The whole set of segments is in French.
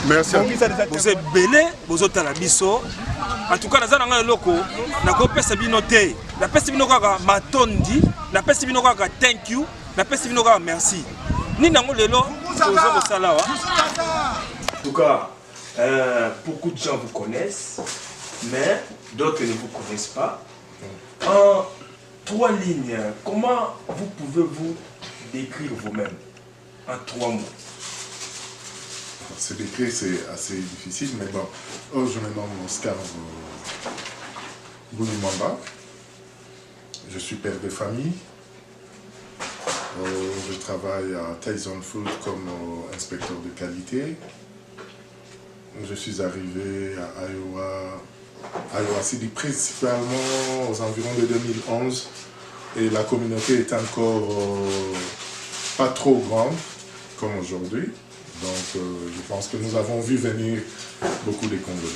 Merci à vous. Vous êtes belé, vous êtes à la biso. En tout cas, nous avons un loco. Nous avons pesa binoté. La pesa binoka matondi. La pesa binoka thank you. La pesa binoka merci. Ni nango lelo. En tout cas, beaucoup de gens vous connaissent, mais d'autres ne vous connaissent pas. En 3 lignes, comment vous pouvez vous décrire vous-même en 3 mots? Se décrire, c'est assez difficile, mais bon, je me nomme Oscar Bounimamba. Je suis père de famille. Je travaille à Tyson Food comme inspecteur de qualité. Je suis arrivé à Iowa City principalement aux environs de 2011 et la communauté est encore pas trop grande comme aujourd'hui. Donc je pense que nous avons vu venir beaucoup de Congolais.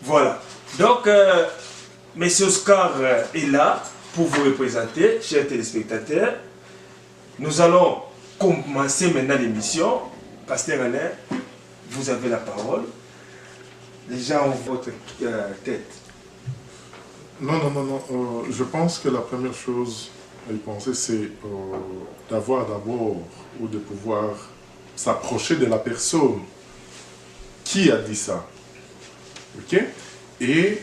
Voilà. Donc, M. Oscar est là pour vous représenter, chers téléspectateurs. Nous allons commencer maintenant l'émission. Pasteur Alain, vous avez la parole. Les gens ont votre tête. Non. Je pense que la première chose à y penser, c'est d'avoir d'abord ou de pouvoir s'approcher de la personne qui a dit ça. Ok? Et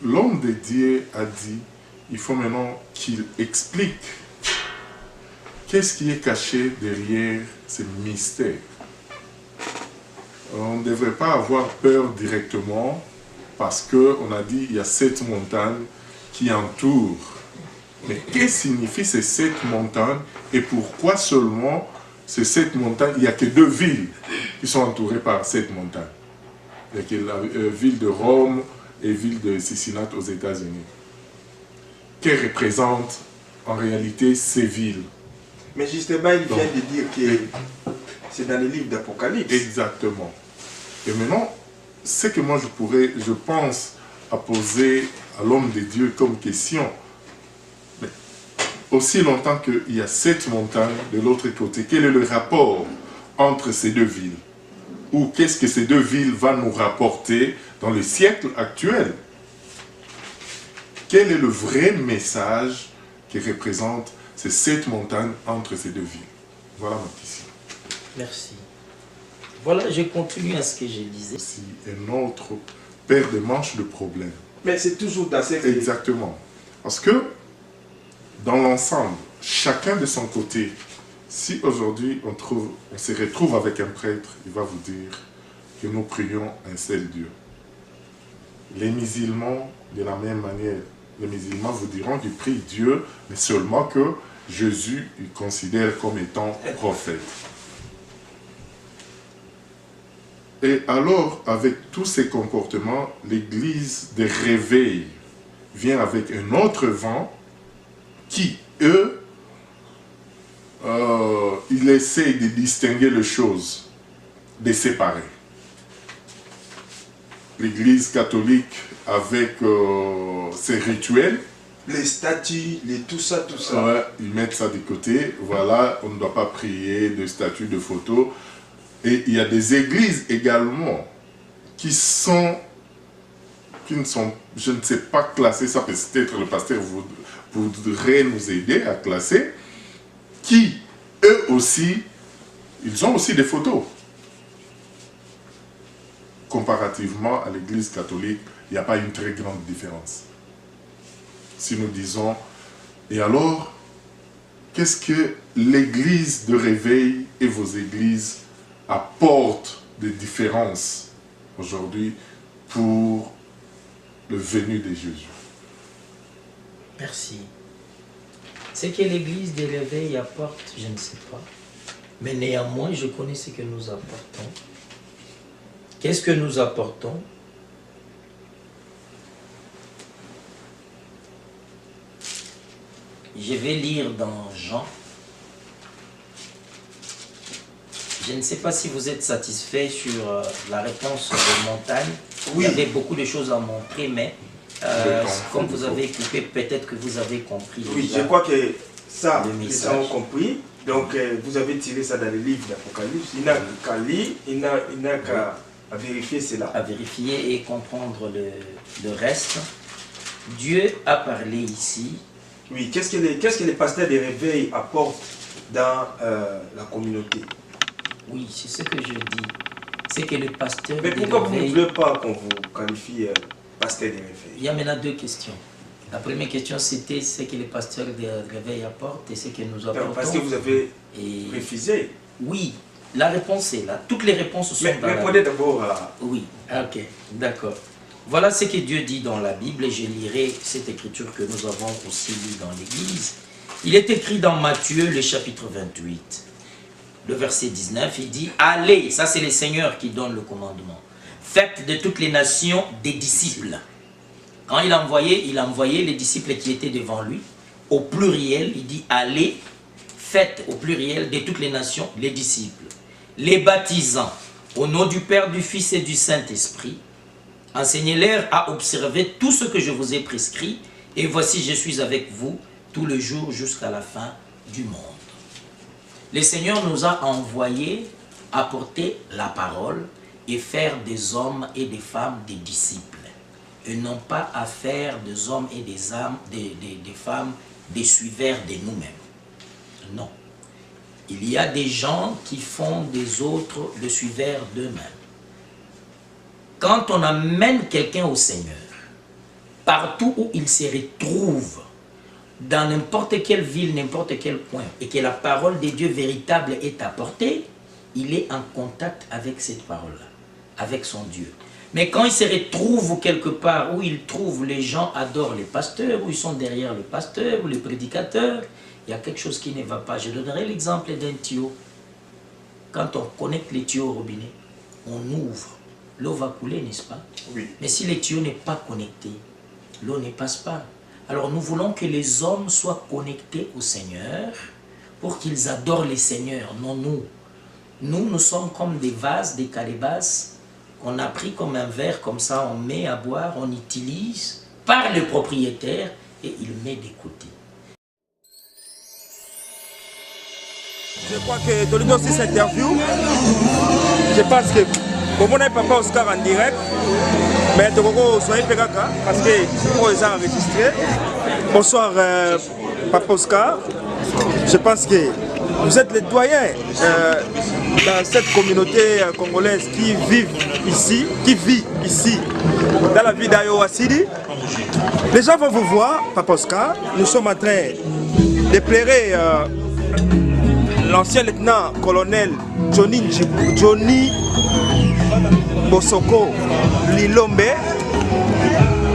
l'homme de Dieu a dit, il faut maintenant qu'il explique qu'est-ce qui est caché derrière ces mystères. On ne devrait pas avoir peur directement parce qu'on a dit qu'il y a 7 montagnes qui entourent. Mais qu'est-ce que signifient ces 7 montagnes et pourquoi seulement ces 7 montagnes? Il n'y a que 2 villes qui sont entourées par 7 montagnes. Il y a que la ville de Rome et la ville de Cincinnati aux États-Unis. Que représentent en réalité ces villes? Mais justement, il vient de dire que c'est dans les livres d'Apocalypse. Exactement. Et maintenant, ce que moi je pense à poser à l'homme de Dieu comme question, mais aussi longtemps qu'il y a 7 montagnes de l'autre côté, quel est le rapport entre ces 2 villes? Ou qu'est-ce que ces 2 villes vont nous rapporter dans le siècle actuel? Quel est le vrai message qui représente ces 7 montagnes entre ces 2 villes? Voilà ma question. Merci. Voilà, je continue à ce que je disais. C'est un autre paire de manches de problèmes. Mais c'est toujours dans cette... Exactement. Parce que dans l'ensemble, chacun de son côté, si aujourd'hui on se retrouve avec un prêtre, il va vous dire que nous prions un seul Dieu. Les musulmans, de la même manière, les musulmans vous diront qu'ils prient Dieu, mais seulement que Jésus, ils considèrent comme étant prophète. Et alors, avec tous ces comportements, l'église de réveil vient avec un autre vent qui, eux, ils essayent de distinguer les choses, de séparer. L'église catholique avec ses rituels, les statues, tout ça. Ouais, ils mettent ça de côté. Voilà, on ne doit pas prier de statues, de photos. Et il y a des églises également qui ne sont, je ne sais pas classer ça, peut-être le pasteur voudrait nous aider à classer, qui, eux aussi, ils ont aussi des photos. Comparativement à l'église catholique, il n'y a pas une très grande différence. Si nous disons, et alors, qu'est-ce que l'église de réveil et vos églises apportent de différences aujourd'hui pour le venu de Jésus? Merci. Ce que l'église de réveil apporte, je ne sais pas. Mais néanmoins, je connais ce que nous apportons. Qu'est-ce que nous apportons? Je vais lire dans Jean. Je ne sais pas si vous êtes satisfait sur la réponse de Montagne. Oui. Il y avait beaucoup de choses à montrer, mais comme vous avez écouté, peut-être que vous avez compris. Oui, je crois que ça, les gens ont compris. Donc, vous avez tiré ça dans les livres d'Apocalypse. Il n'a qu'à lire, il n'a qu'à vérifier cela. À vérifier et comprendre le reste. Dieu a parlé ici. Oui, qu'est-ce que les pasteurs de réveil apportent dans la communauté? Oui, c'est ce que je dis. C'est que le pasteur Mais de pourquoi vous ne réveil... voulez pas qu'on vous qualifie pasteur de réveil? Il y a maintenant deux questions. La première question, c'était ce que les pasteurs de réveil apportent et ce que nous apportons. Parce que vous avez refusé. Oui, la réponse est là. Toutes les réponses sont Mais dans la répondez d'abord à... Oui, ok, d'accord. Voilà ce que Dieu dit dans la Bible et je lirai cette écriture que nous avons aussi lue dans l'Église. Il est écrit dans Matthieu, le chapitre 28, le verset 19, il dit « Allez », ça c'est le Seigneur qui donne le commandement, « Faites de toutes les nations des disciples ». Quand il a envoyé les disciples qui étaient devant lui, au pluriel, il dit « Allez, faites au pluriel de toutes les nations les disciples, les baptisant au nom du Père, du Fils et du Saint-Esprit, enseignez-leur à observer tout ce que je vous ai prescrit, et voici je suis avec vous tout le jour jusqu'à la fin du monde. » Le Seigneur nous a envoyés apporter la parole et faire des hommes et des femmes des disciples. Et non pas à faire des hommes et des femmes des suiveurs de nous-mêmes. Non. Il y a des gens qui font des autres le suiveur d'eux-mêmes. Quand on amène quelqu'un au Seigneur, partout où il se retrouve, dans n'importe quelle ville, n'importe quel coin, et que la parole de Dieu véritable est apportée, il est en contact avec cette parole-là, avec son Dieu. Mais quand il se retrouve quelque part où il trouve les gens adorent les pasteurs, où ils sont derrière le pasteur ou les prédicateurs, il y a quelque chose qui ne va pas. Je donnerai l'exemple d'un tuyau. Quand on connecte les tuyaux au robinet, on ouvre. L'eau va couler, n'est-ce pas? Oui. Mais si le tuyau n'est pas connecté, l'eau ne passe pas. Alors nous voulons que les hommes soient connectés au Seigneur pour qu'ils adorent les Seigneurs, non nous. Nous sommes comme des vases, des calebasses qu'on a pris comme un verre, comme ça on met à boire, on utilise par le propriétaire et il met de côté. Je crois que Tolino aussi cette interview, je pense que comme on n'a pas Papa Oscar en direct, mais soyez Pegaka parce que pour les enregistrés. Bonsoir Papa Oscar. Je pense que vous êtes les doyens dans cette communauté congolaise qui vit ici, dans la ville d'Iowa City. Les gens vont vous voir, Papa Oscar. Nous sommes en train de plairer l'ancien lieutenant-colonel Johnny Bosoko Lilombe.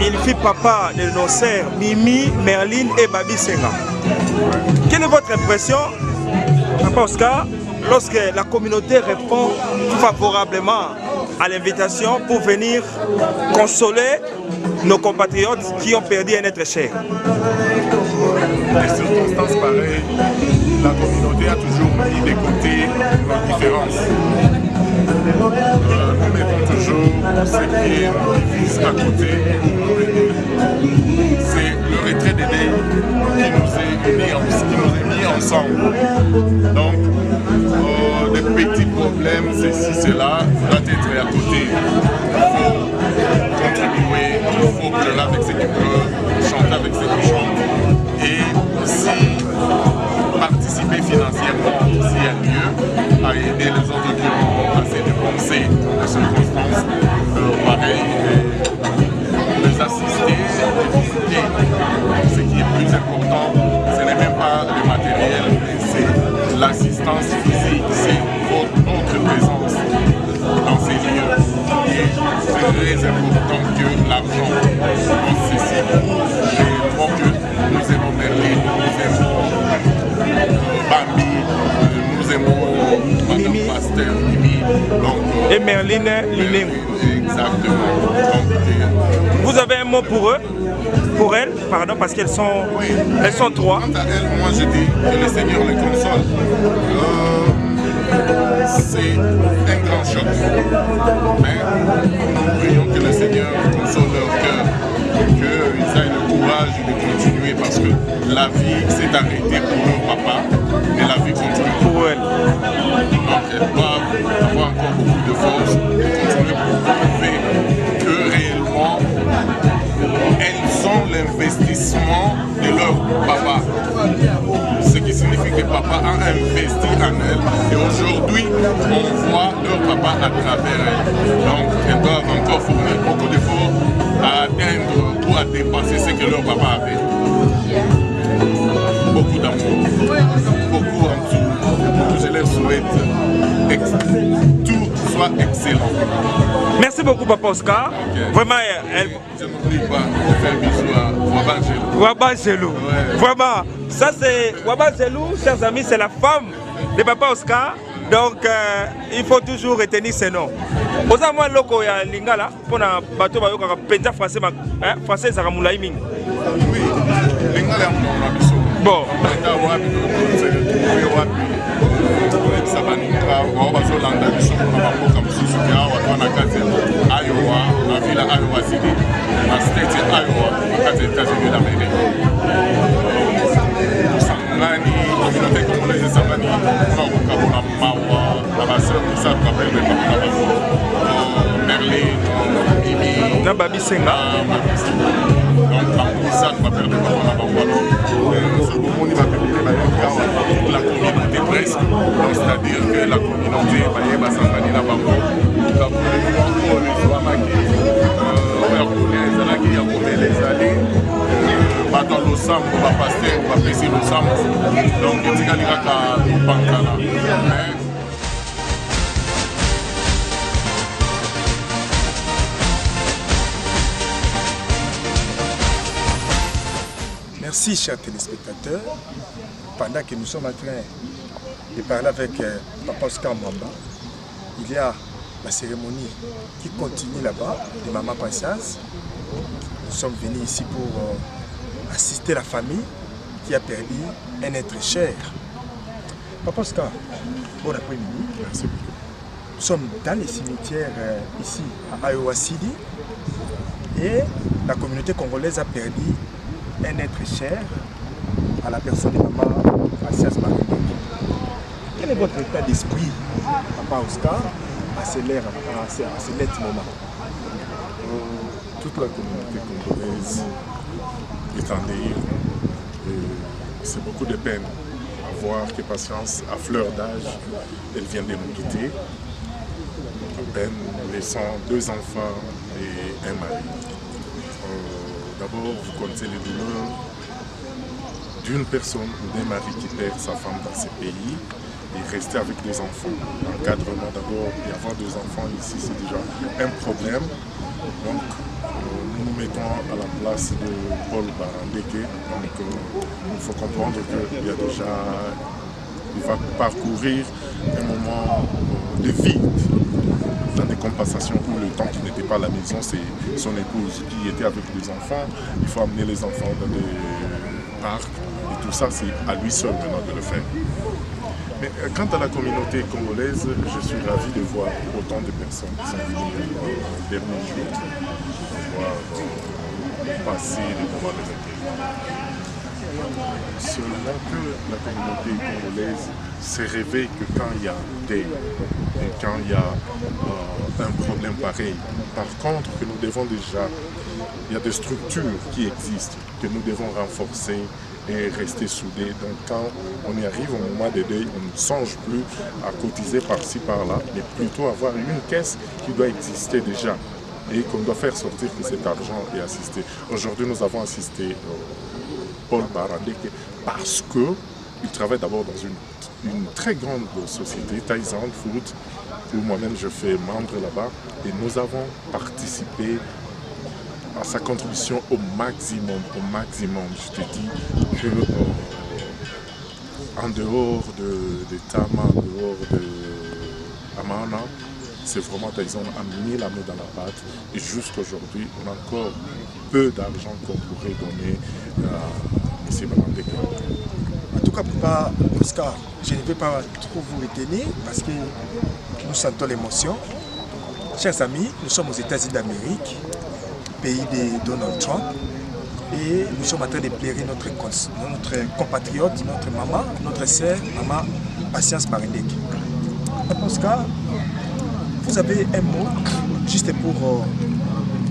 Il fit papa de nos sœurs Mimi, Merline et Babi Senga. Quelle est votre impression, Papa Oscar, lorsque la communauté répond favorablement à l'invitation pour venir consoler nos compatriotes qui ont perdu un être cher? Des circonstances pareilles, la communauté a toujours mis de côté nos différences. Nous mettons toujours ce qui nous divise à côté pour venir. C'est le retrait des dés qui nous est mis ensemble. Donc, des petits problèmes, ceci, cela, doit être à côté. Il faut contribuer, il faut pleurer avec ceux qui pleurent, chanter avec ceux qui chantent. Et aussi participer financièrement s'il y a lieu à aider les autres qui ont assez de pensées, de circonstances. Pareil, les assister, les visiter. Ce qui est plus important, ce n'est même pas le matériel, mais c'est l'assistance physique, c'est notre présence dans ces lieux. Et c'est très important que l'argent dans ceci. Je crois que nous aimons Merlin, nous aimons Bambi, nous aimons Madame Pasteur, Mimi. Et Merline Lining. Exactement. Donc, vous avez un mot pour eux? Pour elles, pardon, parce qu'elles sont, oui. Elles sont trois. Quant à elles, moi je dis que le Seigneur les console. C'est un grand choc. Mais nous prions que le Seigneur console leur cœur, qu'ils aient le courage courage de continuer parce que la vie s'est arrêtée pour leur papa et la vie continue pour elle. Donc elles doivent avoir encore beaucoup de force et continuer pour prouver que réellement elles ont l'investissement de leur papa. Ce qui signifie que papa a investi en elles et aujourd'hui on voit leur papa à travers elles. Donc elles doivent encore fournir beaucoup d'efforts à atteindre ou à dépasser ce que leur papa avait. Beaucoup d'amour, beaucoup en dessous. Je leur souhaite tout soit excellent. Merci beaucoup, Papa Oscar. Okay. Vraiment, je n'oublie pas de faire bisous à Waba Gelou. Waba Gelou. Ouais. Vraiment, ça c'est Waba Gelou, chers amis, c'est la femme de Papa Oscar. Donc, il faut toujours retenir ces noms. Vous avez un loco ya lingala pour un bateau penja français, français ça ramula iming. Oui, lingala on bon. Sabaninga, Robazolanda, Maboka Mususu, Wana Kati, Iowa, la ville Iowa City, la state Iowa, aux États-Unis d'Amérique. Sangani, communauté congolaise de Sangani, on a Kabona Mawa, la Basseur, ça rappelle les Kabona Merlin, Mimi, Nababi Senga. Donc, ça rappelle les Kabona Mawa. La communauté presque, c'est-à-dire que la communauté Merci, chers téléspectateurs. Pendant que nous sommes en train de parler avec Papa Oscar Mwamba, il y a la cérémonie qui continue là-bas de Maman Patience. Nous sommes venus ici pour assister la famille qui a perdu un être cher. Papa Oscar, bon après-midi. Merci beaucoup. Nous sommes dans les cimetières ici à Iowa City et la communauté congolaise a perdu un être cher à la personne de Maman Patience Marie. Quel est votre état d'esprit, Papa Oscar, à ce net moment? Toute la communauté congolaise est en deuil. C'est beaucoup de peine à voir que Patience, à fleur d'âge, elle vient de nous quitter. À peine laissant 2 enfants et un mari. D'abord, vous connaissez les douleurs d'une personne ou d'un mari qui perd sa femme dans ce pays et rester avec 2 enfants. L'encadrement d'abord et avoir 2 enfants ici, c'est déjà un problème. Donc, nous nous mettons à la place de Paul Barandeke. Donc, il faut comprendre qu'il va parcourir un moment de vide dans des compensations pour le temps qu'il n'était pas à la maison. C'est son épouse qui était avec les enfants. Il faut amener les enfants dans des parcs. Et tout ça, c'est à lui seul maintenant de le faire. Mais quant à la communauté congolaise, je suis ravi de voir autant de personnes qui sont venues dernier jour voir passer les moments de recueillement. Seulement que la communauté congolaise se réveille que quand il y a des et quand il y a un problème pareil. Par contre, que nous devons déjà, il y a des structures qui existent que nous devons renforcer et rester soudés. Donc quand on y arrive au moment des deuils, on ne songe plus à cotiser par-ci, par-là, mais plutôt avoir une caisse qui doit exister déjà et qu'on doit faire sortir que cet argent est assisté. Aujourd'hui, nous avons assisté Paul Barandeke parce qu'il travaille d'abord dans une très grande société, Tyson Food, où moi-même je fais membre là-bas, et nous avons participé à sa contribution au maximum. Je te dis que en dehors de Tama, en dehors de Amana, c'est vraiment Tyson a mis la main dans la pâte, et jusqu'aujourd'hui, on a encore peu d'argent qu'on pourrait donner à M. Barandeke. En tout cas, Papa Oscar, je ne vais pas trop vous retenir parce que nous sentons l'émotion. Chers amis, nous sommes aux États-Unis d'Amérique, pays de Donald Trump. et nous sommes en train de plairer notre compatriote, notre maman, notre sœur, maman Patience Marindek. Papa Oscar, vous avez un mot juste pour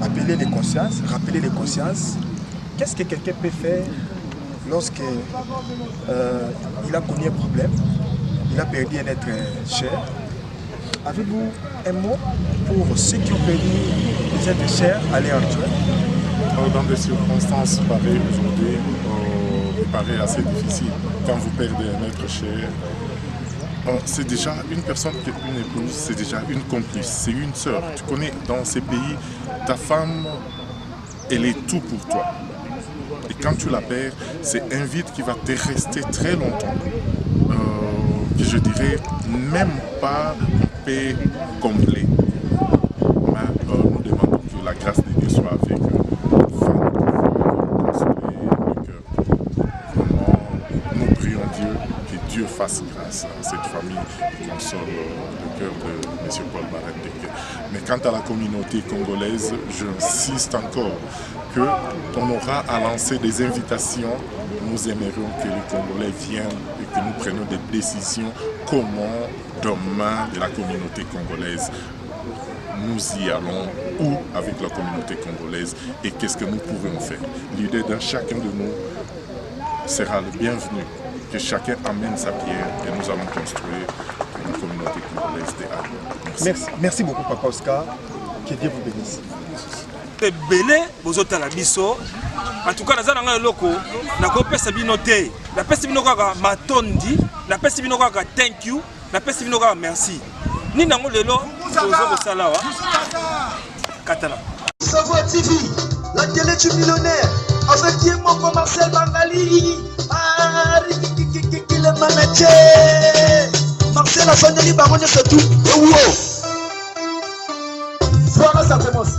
appeler les consciences, rappeler les consciences. Qu'est-ce que quelqu'un peut faire lorsqu'il a connu un problème, il a perdu un être cher? Avez-vous un mot pour ceux qui ont perdu des êtres chers à l'heure actuelle? Dans des circonstances pareilles aujourd'hui, il paraît assez difficile. Quand vous perdez un être cher, c'est déjà une personne qui est une épouse, c'est déjà une complice, c'est une sœur. Tu connais, dans ces pays, ta femme, elle est tout pour toi. Et quand tu la perds, c'est un vide qui va te rester très longtemps. Que je dirais même pas paix complet. Mais nous demandons que la grâce de Dieu soit avec eux. Nous prions Dieu, que Dieu fasse grâce à cette famille qui console le cœur de M. Paul Marindek. Mais quant à la communauté congolaise, j'insiste encore qu'on aura à lancer des invitations. Nous aimerions que les Congolais viennent et que nous prenions des décisions comment demain de la communauté congolaise nous y allons, ou avec la communauté congolaise, et qu'est-ce que nous pourrions faire. L'idée d'un chacun de nous sera le bienvenu, que chacun amène sa pierre et nous allons construire une communauté congolaise de Merci. Merci beaucoup Papa Oscar, que Dieu vous bénisse. Belé, vous êtes à la biso. En tout cas, nous avons un loco. Nous avons pesa binoté. La pesa binoka matondi. La pesa binoka thank you. La pesa binoka merci. Ni nango lelo. Nous salawa. Katala. Savoir TV, la télé du millionnaire. Avec Dieu mon Marcel Bangali. Ah, le manager. Marcel a fait des barons c'est tout. Wow. Voilà ça commence.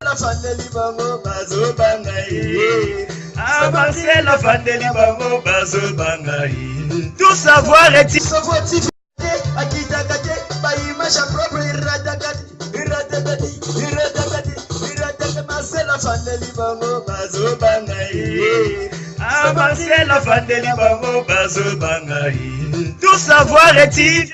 La fandeli bango bazo bangaï. Ah Marcel la fandeli bango bazo bangaï. Tout savoir est savoir TV. Akita kate baïma cha propre iradagati Marcel la fandeli bango bazo bangaï. Ah Marcel la fandeli bango bazo bangaï. Tout savoir est